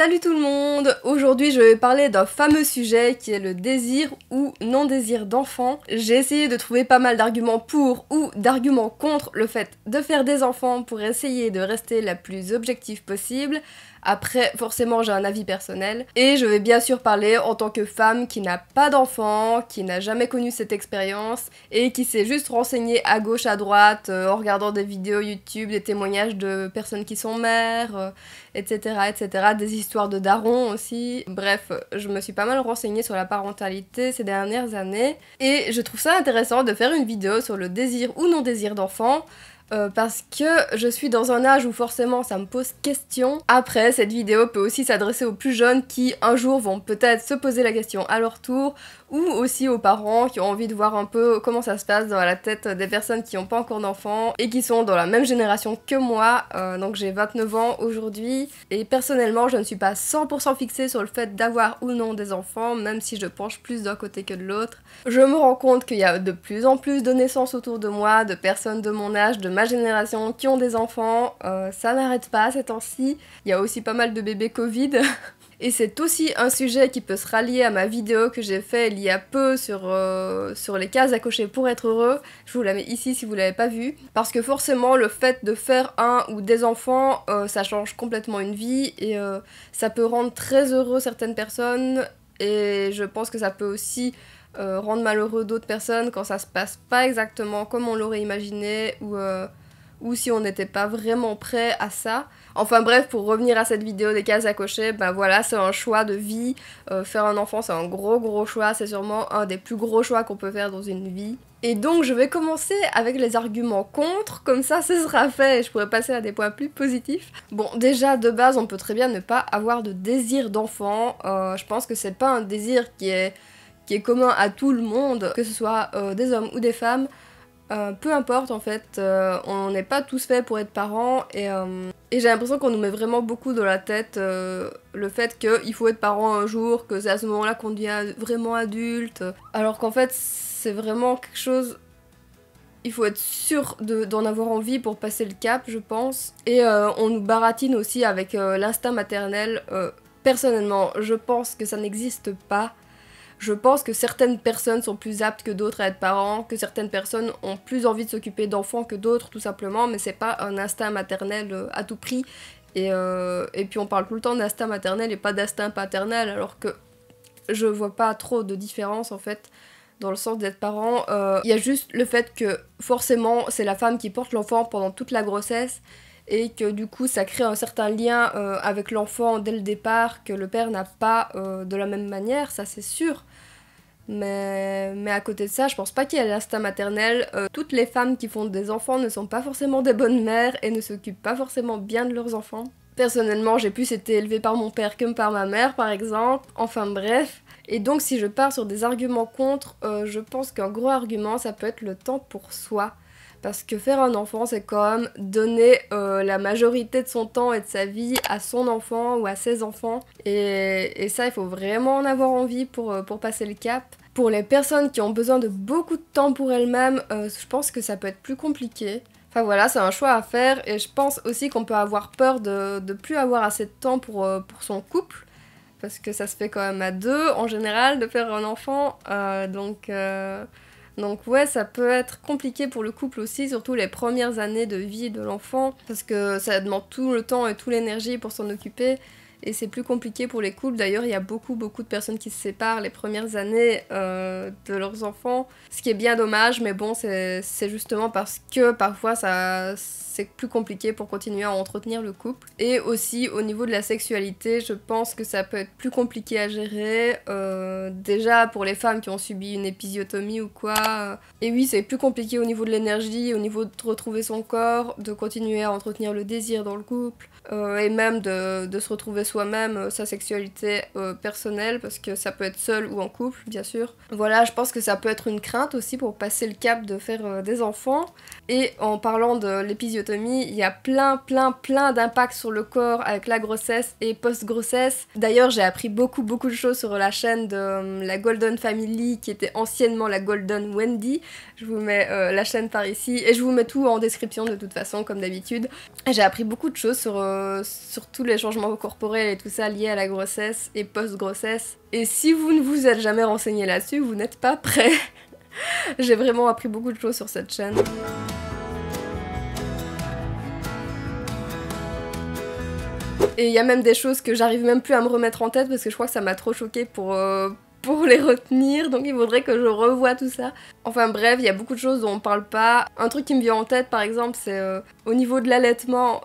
Salut tout le monde! Aujourd'hui je vais parler d'un fameux sujet qui est le désir ou non-désir d'enfant. J'ai essayé de trouver pas mal d'arguments pour ou d'arguments contre le fait de faire des enfants pour essayer de rester la plus objective possible. Après, forcément, j'ai un avis personnel. Et je vais bien sûr parler en tant que femme qui n'a pas d'enfant, qui n'a jamais connu cette expérience, et qui s'est juste renseignée à gauche, à droite, en regardant des vidéos YouTube, des témoignages de personnes qui sont mères, etc., etc., des histoires de darons aussi. Bref, je me suis pas mal renseignée sur la parentalité ces dernières années, et je trouve ça intéressant de faire une vidéo sur le désir ou non-désir d'enfant, parce que je suis dans un âge où forcément ça me pose question. Après, cette vidéo peut aussi s'adresser aux plus jeunes qui un jour vont peut-être se poser la question à leur tour, ou aussi aux parents qui ont envie de voir un peu comment ça se passe dans la tête des personnes qui n'ont pas encore d'enfants et qui sont dans la même génération que moi. Donc j'ai 29 ans aujourd'hui et personnellement je ne suis pas 100% fixée sur le fait d'avoir ou non des enfants, même si je penche plus d'un côté que de l'autre. Je me rends compte qu'il y a de plus en plus de naissances autour de moi, de personnes de mon âge, de ma génération qui ont des enfants. Ça n'arrête pas ces temps-ci. Il y a aussi pas mal de bébés Covid. Et c'est aussi un sujet qui peut se rallier à ma vidéo que j'ai fait il y a peu sur les cases à cocher pour être heureux. Je vous la mets ici si vous l'avez pas vue. Parce que forcément, le fait de faire un ou des enfants, ça change complètement une vie et ça peut rendre très heureux certaines personnes. Et je pense que ça peut aussi rendre malheureux d'autres personnes quand ça se passe pas exactement comme on l'aurait imaginé ou si on n'était pas vraiment prêt à ça. Enfin bref, pour revenir à cette vidéo des cases à cocher, ben voilà, c'est un choix de vie. Faire un enfant, c'est un gros choix, c'est sûrement un des plus gros choix qu'on peut faire dans une vie. Et donc je vais commencer avec les arguments contre, comme ça ce sera fait et je pourrai passer à des points plus positifs. Bon, déjà de base, on peut très bien ne pas avoir de désir d'enfant. Je pense que c'est pas un désir qui est commun à tout le monde, que ce soit des hommes ou des femmes. Peu importe en fait, on n'est pas tous faits pour être parents et j'ai l'impression qu'on nous met vraiment beaucoup dans la tête le fait qu'il faut être parent un jour, que c'est à ce moment-là qu'on devient vraiment adulte, alors qu'en fait c'est vraiment quelque chose, il faut être sûr d'en avoir envie pour passer le cap je pense, et on nous baratine aussi avec l'instinct maternel. Personnellement je pense que ça n'existe pas. Je pense que certaines personnes sont plus aptes que d'autres à être parents, que certaines personnes ont plus envie de s'occuper d'enfants que d'autres tout simplement, mais c'est pas un instinct maternel à tout prix. Et puis on parle tout le temps d'instinct maternel et pas d'instinct paternel, alors que je vois pas trop de différence en fait dans le sens d'être parent. Il y a juste le fait que forcément c'est la femme qui porte l'enfant pendant toute la grossesse, et que du coup ça crée un certain lien avec l'enfant dès le départ que le père n'a pas de la même manière, ça c'est sûr. Mais à côté de ça, je pense pas qu'il y ait l'instinct maternel. Toutes les femmes qui font des enfants ne sont pas forcément des bonnes mères et ne s'occupent pas forcément bien de leurs enfants. Personnellement, j'ai plus été élevée par mon père que par ma mère par exemple, enfin bref. Et donc si je pars sur des arguments contre, je pense qu'un gros argument ça peut être le temps pour soi. Parce que faire un enfant, c'est quand même donner la majorité de son temps et de sa vie à son enfant ou à ses enfants. Et ça, il faut vraiment en avoir envie pour passer le cap. Pour les personnes qui ont besoin de beaucoup de temps pour elles-mêmes, je pense que ça peut être plus compliqué. Enfin voilà, c'est un choix à faire. Et je pense aussi qu'on peut avoir peur de plus avoir assez de temps pour son couple. Parce que ça se fait quand même à deux, en général, de faire un enfant. Donc ouais, ça peut être compliqué pour le couple aussi, surtout les premières années de vie de l'enfant, parce que ça demande tout le temps et toute l'énergie pour s'en occuper, et c'est plus compliqué pour les couples. D'ailleurs, il y a beaucoup de personnes qui se séparent les premières années de leurs enfants, ce qui est bien dommage, mais bon, c'est justement parce que parfois c'est plus compliqué pour continuer à entretenir le couple. Et aussi au niveau de la sexualité, je pense que ça peut être plus compliqué à gérer, déjà pour les femmes qui ont subi une épisiotomie ou quoi. Et oui, c'est plus compliqué au niveau de l'énergie, au niveau de retrouver son corps, de continuer à entretenir le désir dans le couple, et même de se retrouver soi-même, sa sexualité personnelle, parce que ça peut être seul ou en couple, bien sûr. Voilà, je pense que ça peut être une crainte aussi pour passer le cap de faire des enfants. Et en parlant de l'épisiotomie, il y a plein d'impacts sur le corps avec la grossesse et post-grossesse. D'ailleurs, j'ai appris beaucoup de choses sur la chaîne de la Golden Family, qui était anciennement la Golden Wendy. Je vous mets la chaîne par ici, et je vous mets tout en description de toute façon, comme d'habitude. J'ai appris beaucoup de choses sur tous les changements corporels corporelle et tout ça lié à la grossesse et post-grossesse. Et si vous ne vous êtes jamais renseigné là-dessus, vous n'êtes pas prêt. J'ai vraiment appris beaucoup de choses sur cette chaîne. Et il y a même des choses que j'arrive même plus à me remettre en tête parce que je crois que ça m'a trop choquée pour les retenir, donc il faudrait que je revoie tout ça. Enfin bref, il y a beaucoup de choses dont on parle pas. Un truc qui me vient en tête par exemple, c'est au niveau de l'allaitement,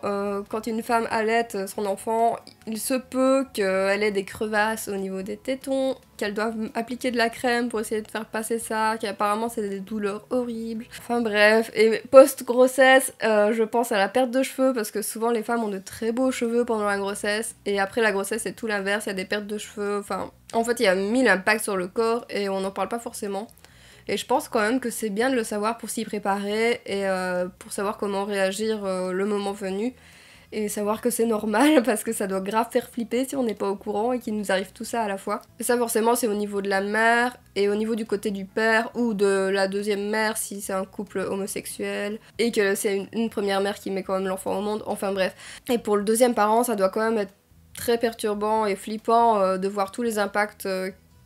quand une femme allaite son enfant, il se peut qu'elle ait des crevasses au niveau des tétons, qu'elle doive appliquer de la crème pour essayer de faire passer ça, qu'apparemment c'est des douleurs horribles. Enfin bref, et post-grossesse, je pense à la perte de cheveux parce que souvent les femmes ont de très beaux cheveux pendant la grossesse et après la grossesse c'est tout l'inverse, il y a des pertes de cheveux, enfin en fait il y a 1000 impacts sur le corps et on n'en parle pas forcément. Et je pense quand même que c'est bien de le savoir pour s'y préparer et pour savoir comment réagir le moment venu. Et savoir que c'est normal parce que ça doit grave faire flipper si on n'est pas au courant et qu'il nous arrive tout ça à la fois. Et ça forcément c'est au niveau de la mère et au niveau du côté du père ou de la deuxième mère si c'est un couple homosexuel et que c'est une première mère qui met quand même l'enfant au monde, enfin bref. Et pour le deuxième parent ça doit quand même être très perturbant et flippant de voir tous les impacts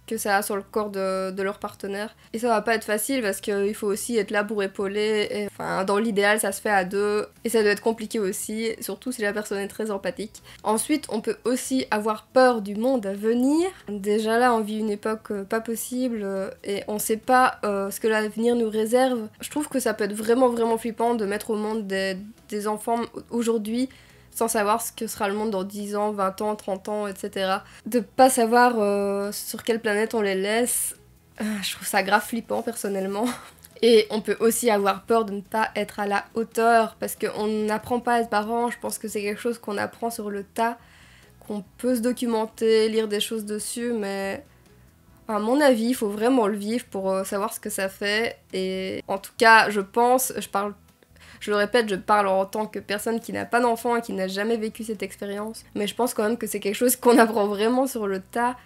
que ça a sur le corps de leur partenaire. Et ça va pas être facile parce qu'il faut aussi être là pour épauler. Et, enfin, dans l'idéal, ça se fait à deux. Et ça doit être compliqué aussi, surtout si la personne est très empathique. Ensuite, on peut aussi avoir peur du monde à venir. Déjà là, on vit une époque pas possible et on sait pas ce que l'avenir nous réserve. Je trouve que ça peut être vraiment vraiment flippant de mettre au monde des enfants aujourd'hui sans savoir ce que sera le monde dans 10 ans, 20 ans, 30 ans, etc. De pas savoir sur quelle planète on les laisse, je trouve ça grave flippant personnellement. Et on peut aussi avoir peur de ne pas être à la hauteur, parce qu'on n'apprend pas à être parent, je pense que c'est quelque chose qu'on apprend sur le tas, qu'on peut se documenter, lire des choses dessus, mais à mon avis, il faut vraiment le vivre pour savoir ce que ça fait. Et en tout cas, je pense, je le répète, je parle en tant que personne qui n'a pas d'enfant et qui n'a jamais vécu cette expérience. Mais je pense quand même que c'est quelque chose qu'on apprend vraiment sur le tas.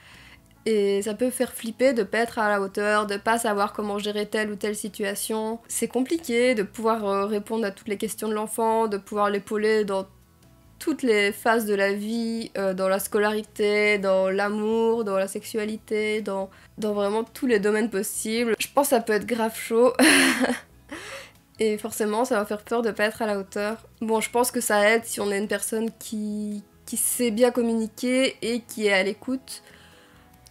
Et ça peut faire flipper de pas être à la hauteur, de pas savoir comment gérer telle ou telle situation. C'est compliqué de pouvoir répondre à toutes les questions de l'enfant, de pouvoir l'épauler dans toutes les phases de la vie, dans la scolarité, dans l'amour, dans la sexualité, dans vraiment tous les domaines possibles. Je pense que ça peut être grave chaud. Et forcément, ça va faire peur de pas être à la hauteur. Bon, je pense que ça aide si on est une personne qui sait bien communiquer et qui est à l'écoute.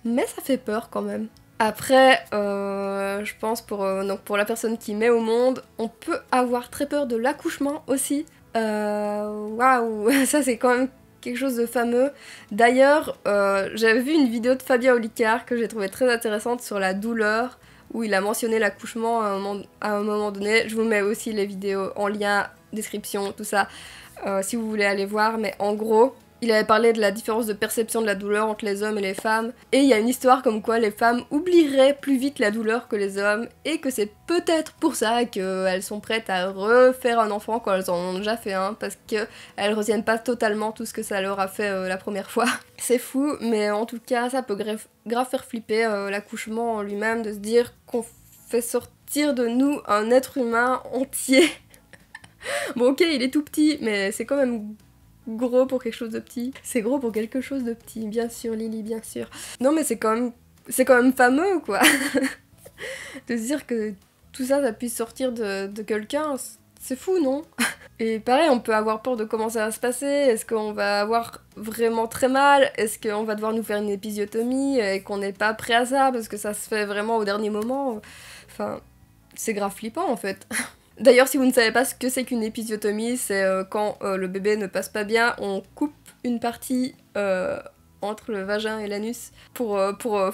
Mais ça fait peur quand même. Après, je pense donc pour la personne qui met au monde, on peut avoir très peur de l'accouchement aussi. Waouh, ça c'est quand même quelque chose de fameux. D'ailleurs, j'avais vu une vidéo de Fabien Olicard que j'ai trouvé très intéressante sur la douleur, où il a mentionné l'accouchement à un moment donné. Je vous mets aussi les vidéos en lien, description, tout ça, si vous voulez aller voir. Mais en gros, il avait parlé de la différence de perception de la douleur entre les hommes et les femmes. Et il y a une histoire comme quoi les femmes oublieraient plus vite la douleur que les hommes. Et que c'est peut-être pour ça qu'elles sont prêtes à refaire un enfant quand elles en ont déjà fait un. Parce qu'elles retiennent pas totalement tout ce que ça leur a fait la première fois. C'est fou, mais en tout cas, ça peut grave faire flipper l'accouchement en lui-même. De se dire qu'on fait sortir de nous un être humain entier. Bon ok, il est tout petit, mais c'est quand même gros pour quelque chose de petit. C'est gros pour quelque chose de petit, bien sûr Lily, bien sûr. Non mais c'est quand même fameux quoi. De se dire que tout ça, ça puisse sortir de quelqu'un, c'est fou non? Et pareil, on peut avoir peur de comment ça va se passer. Est-ce qu'on va avoir vraiment très mal? Est-ce qu'on va devoir nous faire une épisiotomie et qu'on n'est pas prêt à ça parce que ça se fait vraiment au dernier moment? Enfin, c'est grave flippant en fait. D'ailleurs, si vous ne savez pas ce que c'est qu'une épisiotomie, c'est quand le bébé ne passe pas bien, on coupe une partie entre le vagin et l'anus pour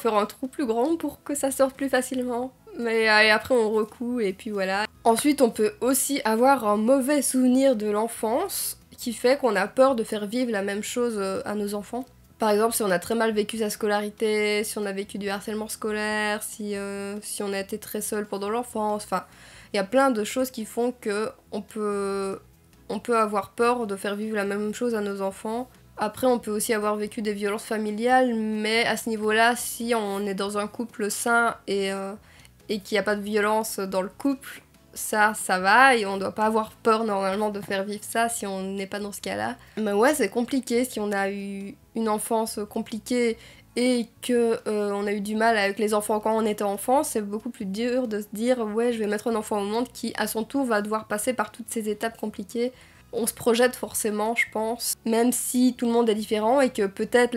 faire un trou plus grand pour que ça sorte plus facilement. Mais et après on recoue et puis voilà. Ensuite, on peut aussi avoir un mauvais souvenir de l'enfance qui fait qu'on a peur de faire vivre la même chose à nos enfants. Par exemple, si on a très mal vécu sa scolarité, si on a vécu du harcèlement scolaire, si on a été très seul pendant l'enfance, enfin... Il y a plein de choses qui font que on peut avoir peur de faire vivre la même chose à nos enfants. Après, on peut aussi avoir vécu des violences familiales, mais à ce niveau-là, si on est dans un couple sain et qu'il n'y a pas de violence dans le couple, ça va, et on doit pas avoir peur normalement de faire vivre ça si on n'est pas dans ce cas-là. Mais ouais, c'est compliqué si on a eu une enfance compliquée et que on a eu du mal avec les enfants quand on était enfant, c'est beaucoup plus dur de se dire ouais, je vais mettre un enfant au monde qui à son tour va devoir passer par toutes ces étapes compliquées. On se projette forcément, je pense, même si tout le monde est différent et que peut-être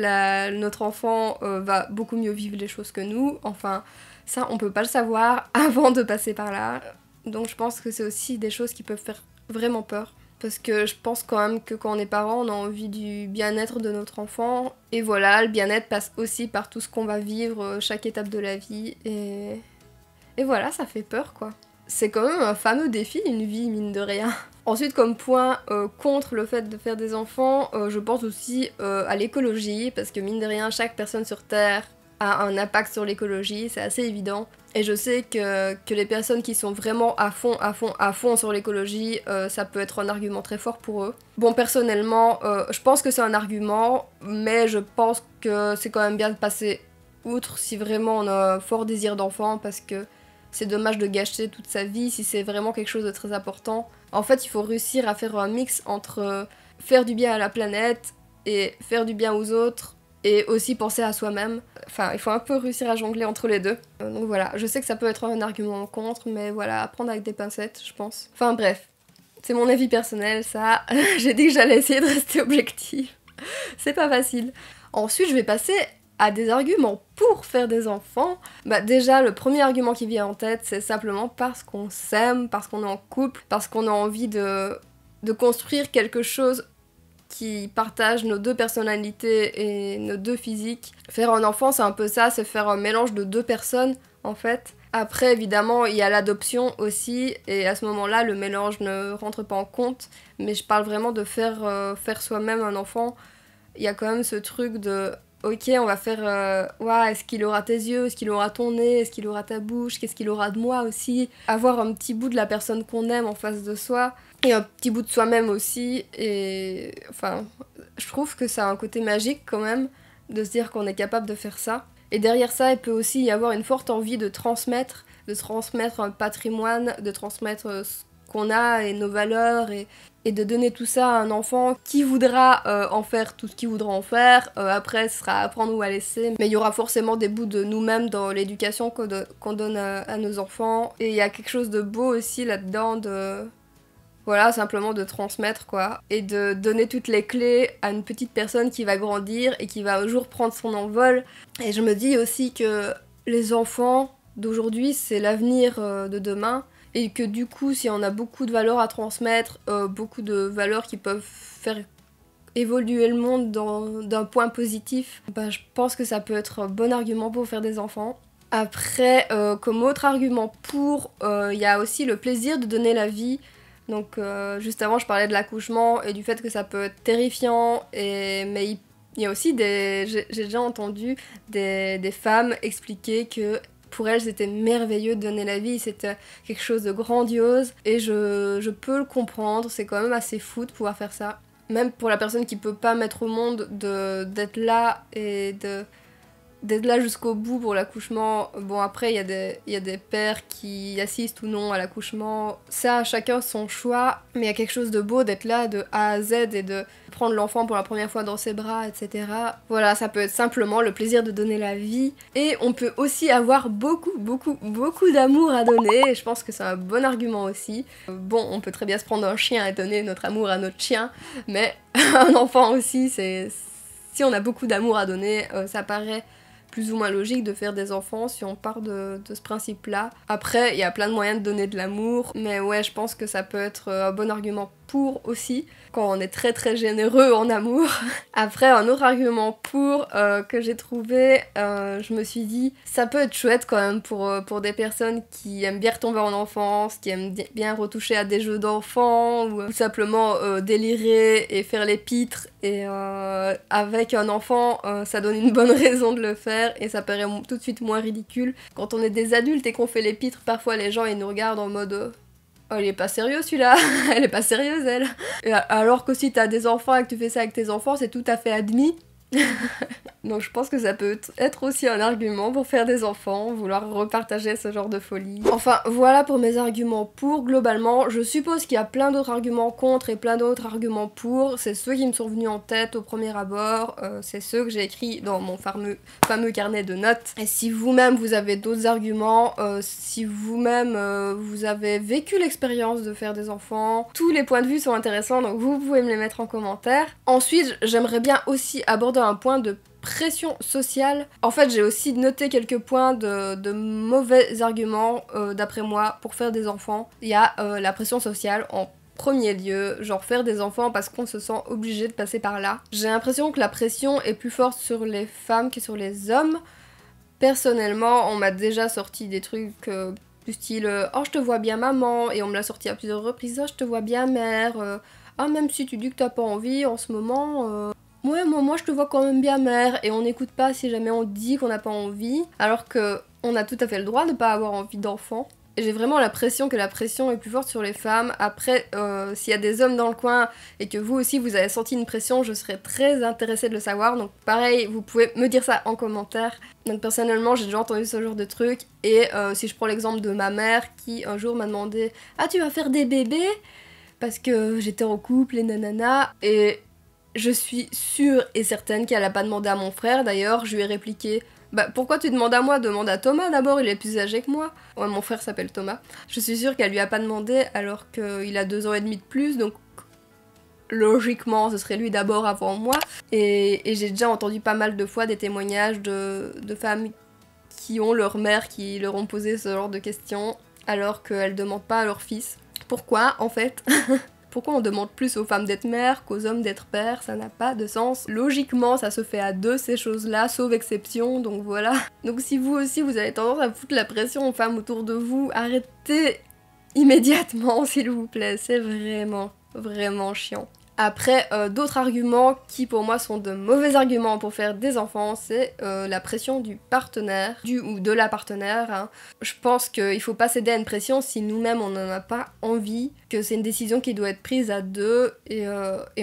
notre enfant va beaucoup mieux vivre les choses que nous. Enfin, ça, on peut pas le savoir avant de passer par là. Donc je pense que c'est aussi des choses qui peuvent faire vraiment peur. Parce que je pense quand même que quand on est parent, on a envie du bien-être de notre enfant. Et voilà, le bien-être passe aussi par tout ce qu'on va vivre chaque étape de la vie. Et voilà, ça fait peur, quoi. C'est quand même un fameux défi, une vie, mine de rien. Ensuite, comme point contre le fait de faire des enfants, je pense aussi à l'écologie. Parce que mine de rien, chaque personne sur Terre a un impact sur l'écologie, c'est assez évident. Et je sais que les personnes qui sont vraiment à fond sur l'écologie, ça peut être un argument très fort pour eux. Bon, personnellement, je pense que c'est un argument, mais je pense que c'est quand même bien de passer outre si vraiment on a un fort désir d'enfant, parce que c'est dommage de gâcher toute sa vie si c'est vraiment quelque chose de très important. En fait, il faut réussir à faire un mix entre faire du bien à la planète et faire du bien aux autres, et aussi penser à soi-même. Enfin, il faut un peu réussir à jongler entre les deux. Donc voilà, je sais que ça peut être un argument contre, mais voilà, à prendre avec des pincettes, je pense. Enfin bref, c'est mon avis personnel, ça. J'ai dit que j'allais essayer de rester objective. C'est pas facile. Ensuite, je vais passer à des arguments pour faire des enfants. Bah déjà, le premier argument qui vient en tête, c'est simplement parce qu'on s'aime, parce qu'on est en couple, parce qu'on a envie de construire quelque chose qui partagent nos deux personnalités et nos deux physiques. Faire un enfant, c'est un peu ça, c'est faire un mélange de deux personnes, en fait. Après, évidemment, il y a l'adoption aussi, et à ce moment-là, le mélange ne rentre pas en compte, mais je parle vraiment de faire soi-même un enfant. Il y a quand même ce truc de ok, on va faire ouais, est-ce qu'il aura tes yeux, est-ce qu'il aura ton nez, est-ce qu'il aura ta bouche, qu'est-ce qu'il aura de moi aussi. Avoir un petit bout de la personne qu'on aime en face de soi, et un petit bout de soi-même aussi. Et enfin, je trouve que ça a un côté magique quand même, de se dire qu'on est capable de faire ça. Et derrière ça, il peut aussi y avoir une forte envie de transmettre un patrimoine, de transmettre ce qu'on a et nos valeurs, et de donner tout ça à un enfant qui voudra en faire tout ce qu'il voudra en faire. Après, ce sera à prendre ou à laisser. Mais il y aura forcément des bouts de nous-mêmes dans l'éducation qu'on donne à nos enfants. Et il y a quelque chose de beau aussi là-dedans, de... Voilà, simplement de transmettre, quoi. Et de donner toutes les clés à une petite personne qui va grandir et qui va un jour prendre son envol. Et je me dis aussi que les enfants d'aujourd'hui, c'est l'avenir de demain. Et que du coup, si on a beaucoup de valeurs à transmettre, beaucoup de valeurs qui peuvent faire évoluer le monde d'un point positif, bah, je pense que ça peut être un bon argument pour faire des enfants. Après, comme autre argument pour, il y a aussi le plaisir de donner la vie. Donc juste avant, je parlais de l'accouchement et du fait que ça peut être terrifiant, mais il y a aussi j'ai déjà entendu des femmes expliquer que pour elles, c'était merveilleux de donner la vie, c'était quelque chose de grandiose, et je peux le comprendre, c'est quand même assez fou de pouvoir faire ça. Même pour la personne qui peut pas mettre au monde, d'être là et d'être là jusqu'au bout pour l'accouchement. Bon, après, il y a des pères qui assistent ou non à l'accouchement. Ça, chacun son choix, mais il y a quelque chose de beau d'être là de A à Z et de prendre l'enfant pour la première fois dans ses bras, etc. Voilà, ça peut être simplement le plaisir de donner la vie. Et on peut aussi avoir beaucoup d'amour à donner, et je pense que c'est un bon argument aussi. Bon, on peut très bien se prendre un chien et donner notre amour à notre chien, mais un enfant aussi, si on a beaucoup d'amour à donner, ça paraît plus ou moins logique de faire des enfants si on part de ce principe-là. Après, il y a plein de moyens de donner de l'amour, mais ouais, je pense que ça peut être un bon argument pour aussi, quand on est très très généreux en amour. Après, un autre argument pour que j'ai trouvé, je me suis dit, ça peut être chouette quand même pour des personnes qui aiment bien retomber en enfance, qui aiment bien retoucher à des jeux d'enfants, ou tout simplement délirer et faire les pitres, et avec un enfant, ça donne une bonne raison de le faire, et ça paraît tout de suite moins ridicule. Quand on est des adultes et qu'on fait les pitres, parfois les gens ils nous regardent en mode oh, il est pas sérieux celui-là, elle est pas sérieuse elle. Et alors que si t'as des enfants et que tu fais ça avec tes enfants, c'est tout à fait admis. Donc je pense que ça peut être aussi un argument pour faire des enfants, vouloir repartager ce genre de folie. Enfin voilà pour mes arguments pour. Globalement, je suppose qu'il y a plein d'autres arguments contre et plein d'autres arguments pour. C'est ceux qui me sont venus en tête au premier abord, c'est ceux que j'ai écrits dans mon fameux carnet de notes. Et si vous-même vous avez d'autres arguments, si vous-même vous avez vécu l'expérience de faire des enfants, tous les points de vue sont intéressants, donc vous pouvez me les mettre en commentaire. Ensuite, j'aimerais bien aussi aborder un point de pression sociale. En fait, j'ai aussi noté quelques points de mauvais arguments, d'après moi, pour faire des enfants. Il y a la pression sociale en premier lieu, genre faire des enfants parce qu'on se sent obligé de passer par là. J'ai l'impression que la pression est plus forte sur les femmes que sur les hommes. Personnellement, on m'a déjà sorti des trucs du style « Oh, je te vois bien maman » et on me l'a sorti à plusieurs reprises « Oh, je te vois bien mère » Ah, même si tu dis que t'as pas envie en ce moment... Ouais, moi je te vois quand même bien mère, et on n'écoute pas si jamais on dit qu'on n'a pas envie, alors que on a tout à fait le droit de pas avoir envie d'enfant. Et j'ai vraiment l'impression que la pression est plus forte sur les femmes. Après, s'il y a des hommes dans le coin et que vous aussi vous avez senti une pression, je serais très intéressée de le savoir. Donc pareil, vous pouvez me dire ça en commentaire. Donc personnellement, j'ai déjà entendu ce genre de truc. Et si je prends l'exemple de ma mère qui un jour m'a demandé « Ah, tu vas faire des bébés ?» parce que j'étais en couple et nanana. Et je suis sûre et certaine qu'elle a pas demandé à mon frère. D'ailleurs, je lui ai répliqué « Bah pourquoi tu demandes à moi? Demande à Thomas d'abord, il est plus âgé que moi. » Ouais, mon frère s'appelle Thomas. Je suis sûre qu'elle lui a pas demandé alors qu'il a 2 ans et demi de plus, donc logiquement ce serait lui d'abord avant moi. Et j'ai déjà entendu pas mal de fois des témoignages de femmes qui ont leur mère qui leur ont posé ce genre de questions alors qu'elles demandent pas à leur fils. Pourquoi en fait? Pourquoi on demande plus aux femmes d'être mères qu'aux hommes d'être pères? Ça n'a pas de sens. Logiquement, ça se fait à deux, ces choses-là, sauf exception, donc voilà. Donc si vous aussi, vous avez tendance à foutre la pression aux femmes autour de vous, arrêtez immédiatement, s'il vous plaît. C'est vraiment, vraiment chiant. Après, d'autres arguments qui pour moi sont de mauvais arguments pour faire des enfants, c'est la pression du partenaire, ou de la partenaire. Hein. Je pense qu'il faut pas céder à une pression si nous-mêmes on n'en a pas envie, que c'est une décision qui doit être prise à deux, et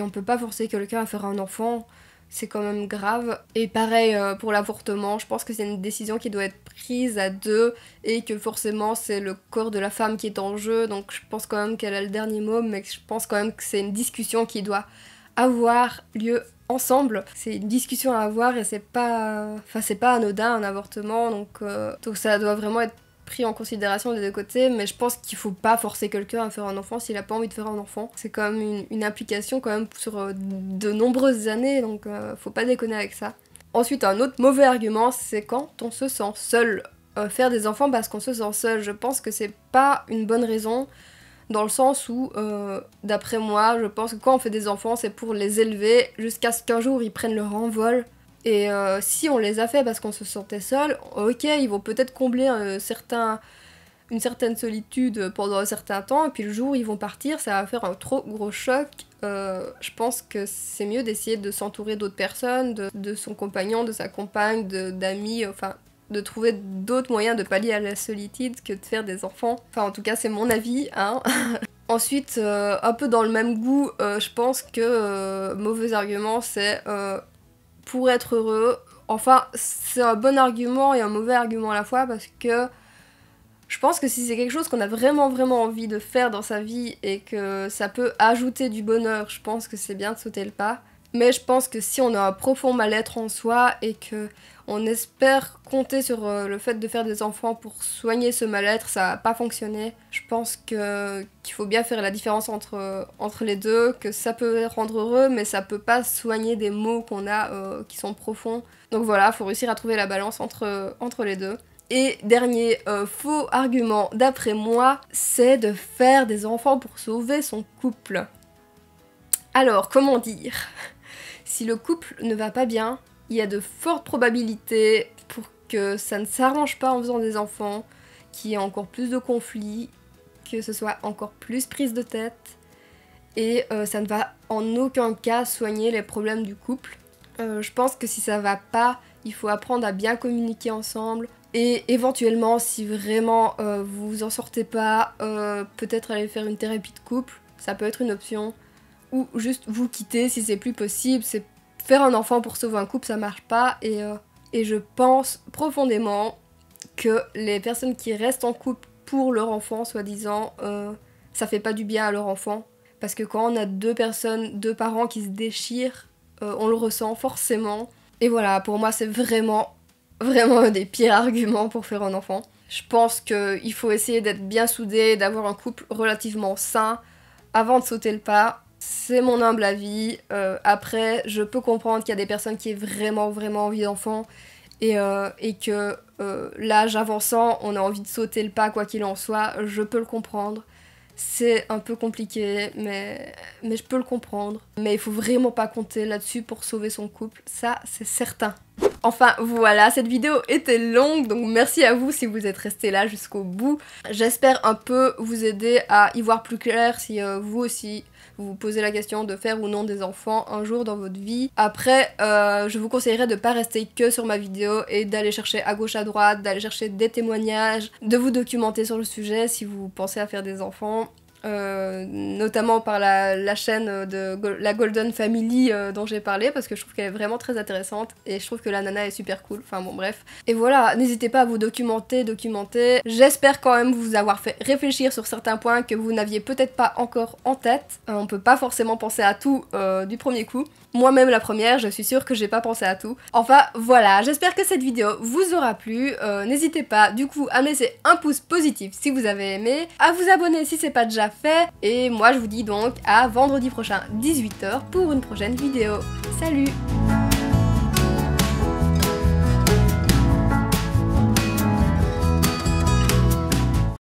on peut pas forcer quelqu'un à faire un enfant. C'est quand même grave. Et pareil pour l'avortement, je pense que c'est une décision qui doit être prise à deux et que forcément c'est le corps de la femme qui est en jeu, donc je pense quand même qu'elle a le dernier mot, mais je pense quand même que c'est une discussion qui doit avoir lieu ensemble. C'est une discussion à avoir et c'est pas anodin un avortement, donc ça doit vraiment être pris en considération des deux côtés, mais je pense qu'il faut pas forcer quelqu'un à faire un enfant s'il a pas envie de faire un enfant. C'est quand même une implication quand même sur de nombreuses années, donc faut pas déconner avec ça. Ensuite, un autre mauvais argument, c'est quand on se sent seul. Faire des enfants parce qu'on se sent seul, je pense que c'est pas une bonne raison, dans le sens où, d'après moi, je pense que quand on fait des enfants, c'est pour les élever jusqu'à ce qu'un jour ils prennent leur envol. Et si on les a fait parce qu'on se sentait seul, ok, ils vont peut-être combler une certaine solitude pendant un certain temps, et puis le jour où ils vont partir, ça va faire un trop gros choc. Je pense que c'est mieux d'essayer de s'entourer d'autres personnes, de son compagnon, de sa compagne, d'amis, enfin de trouver d'autres moyens de pallier à la solitude que de faire des enfants. Enfin en tout cas c'est mon avis, hein. Ensuite, un peu dans le même goût, je pense que mauvais argument c'est pour être heureux. Enfin c'est un bon argument et un mauvais argument à la fois, parce que je pense que si c'est quelque chose qu'on a vraiment vraiment envie de faire dans sa vie et que ça peut ajouter du bonheur, je pense que c'est bien de sauter le pas. Mais je pense que si on a un profond mal-être en soi et que on espère compter sur le fait de faire des enfants pour soigner ce mal-être, ça va pas fonctionner. Je pense qu'il faut bien faire la différence entre les deux, que ça peut rendre heureux, mais ça peut pas soigner des maux qu'on a qui sont profonds. Donc voilà, faut réussir à trouver la balance entre les deux. Et dernier faux argument d'après moi, c'est de faire des enfants pour sauver son couple. Alors, comment dire? Si le couple ne va pas bien, il y a de fortes probabilités pour que ça ne s'arrange pas en faisant des enfants, qu'il y ait encore plus de conflits, que ce soit encore plus prise de tête, et ça ne va en aucun cas soigner les problèmes du couple. Je pense que si ça va pas, il faut apprendre à bien communiquer ensemble, et éventuellement, si vraiment vous vous en sortez pas, peut-être aller faire une thérapie de couple, ça peut être une option. Ou juste vous quitter si c'est plus possible, faire un enfant pour sauver un couple, ça marche pas, et je pense profondément que les personnes qui restent en couple pour leur enfant, soi-disant, ça fait pas du bien à leur enfant. Parce que quand on a deux parents qui se déchirent, on le ressent forcément. Et voilà, pour moi, c'est vraiment un des pires arguments pour faire un enfant. Je pense qu'il faut essayer d'être bien soudé, d'avoir un couple relativement sain avant de sauter le pas. C'est mon humble avis. Après, je peux comprendre qu'il y a des personnes qui aient vraiment envie d'enfant et que l'âge avançant, on a envie de sauter le pas quoi qu'il en soit. Je peux le comprendre. C'est un peu compliqué, mais je peux le comprendre. Mais il faut vraiment pas compter là-dessus pour sauver son couple, ça c'est certain. Enfin voilà, cette vidéo était longue, donc merci à vous si vous êtes restés là jusqu'au bout. J'espère un peu vous aider à y voir plus clair si vous aussi vous vous posez la question de faire ou non des enfants un jour dans votre vie. Après, je vous conseillerais de pas rester que sur ma vidéo et d'aller chercher à gauche à droite, d'aller chercher des témoignages, de vous documenter sur le sujet si vous pensez à faire des enfants. Notamment par la chaîne de la Golden Family dont j'ai parlé, parce que je trouve qu'elle est vraiment très intéressante et je trouve que la nana est super cool, enfin bon bref. Et voilà, n'hésitez pas à vous documenter. J'espère quand même vous avoir fait réfléchir sur certains points que vous n'aviez peut-être pas encore en tête. On peut pas forcément penser à tout du premier coup. Moi-même la première, je suis sûre que j'ai pas pensé à tout. Enfin voilà, j'espère que cette vidéo vous aura plu. N'hésitez pas du coup à me laisser un pouce positif si vous avez aimé, à vous abonner si c'est pas déjà fait, et moi je vous dis donc à vendredi prochain 18 h pour une prochaine vidéo. Salut!